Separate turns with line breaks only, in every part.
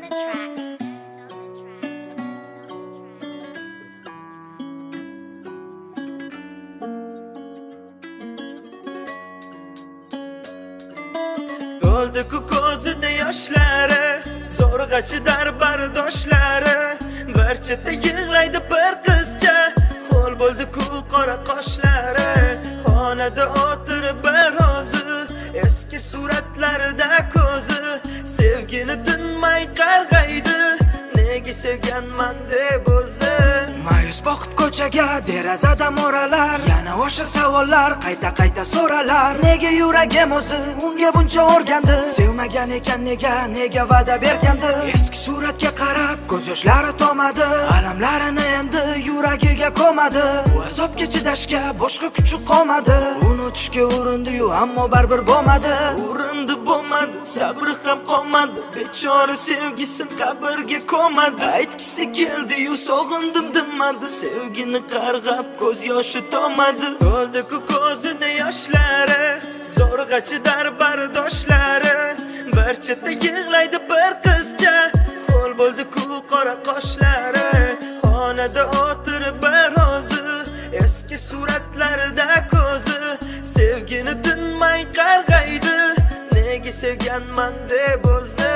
the track.
To'ldi-ku ko'zida yoshlari, zo'rg'achi darbardoshlari. Bir chetda yig'laydi bir qizcha, ho'l bo'ldi-ku qora qoshlari. Xonada o'tirib birozi, eski suratlarida ko'zi, sevgini tinmay qarg'aydi. Nega sevganman deb o'zi
Ma'yus boqib ko'chaga derazadan mo'ralar, yana o'sha savollar qayta so'ralar. Nega yuragim o'zi unga buncha o'rgandi? Sevmagan ekan nega va'da bergandi? Eski suratga qarab ko'z yoshlari tomadi, alamlarini endi yuragiga ko'madi. Bu azobga chidashga boshqa kuchi qolmadi. Unutishga urindi-yu ammo baribir bo'lmadi.
urindi bo'lmadi, sabri ham qolmadi. Bechora sevgisin qabrga ko'madi. Aytgisi keldi-yu sog'indim demadi. Sevgini qarg'ab ko'z yoshi tomadi. To'ldi-ku ko'zida yoshlari, zo'rg'achi darbardoshlari. Bir chetda yig'laydi bir qizcha, ho'l bo'ldi-ku qora qoshlari. Xonada o'tirib birozi, eski suratlarida ko'zi, sevgini tinmay qarg'aydi. Nega sevganman deb o'zi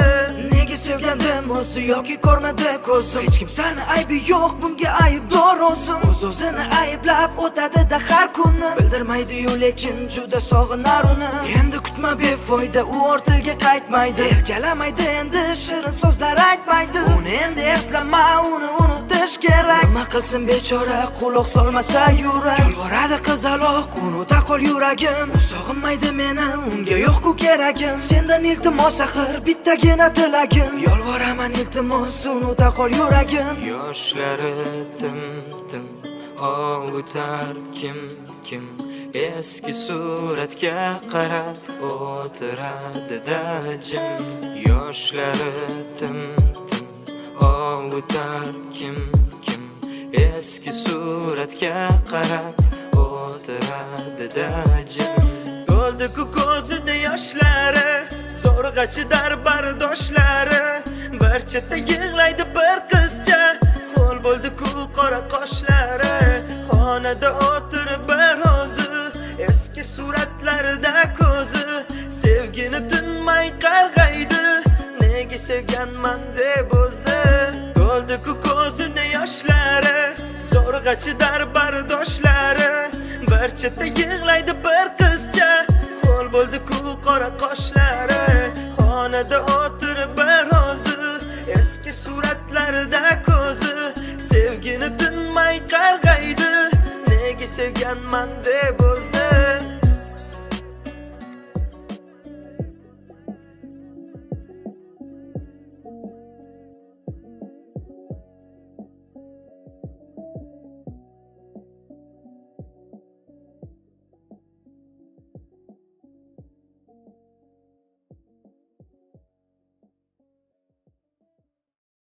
Nega sevgandim o'zi yoki ko'rmadi ko'zim? Hech kimsani aybi yo'q, bunga aybdor o'zim. O'zini ayblab o'tadi-da har kuni. Bildirmaydi-yu lekin juda sog'inar uni. Endi kutma befoyda, u ortiga qaytmaydi. Erkalamaydi endi shirin so'zlar aytmaydi. Uni endi eslama, uni unutish kerak. Nima qilsin bechora, quloq solmasa yurak. Yolvoradi qizaloq, unuta qol yuragim. U sog'inmaydi meni, unga yo'q-ku keragim. Sendan iltimos axir bittagina tilagim. Yolvoraman iltimos, unuta qol yuragim.
Yoshlari tim ovutar kim eski suratga qarab o'tiradi-da jim. Yoshlari tim ovutar kim eski suratga qarab o'tiradi-da jim. To'ldi-ku ko'zida yoshlari, zo'rg'achi darbardoshlari. Bir chetda yig'laydi bir qizcha, ho'l bo'ldi-ku qora qoshlari. Xonada o'tirib birozi, eski suratlarida ko'zi, sevgini tinmay qarg'aydi. Nega sevganman deb o'zi To'ldi-ku ko'zida yoshlari, zo'rg'achi darbardoshlari. Bir chetda yig'laydi bir qizcha, ho'l bo'ldi-ku qora qoshlari. Xonada o'tirib birozi, eski suratlarida ko'zi, sevgini tinmay qarg'aydi. Nega sevganman deb o'zi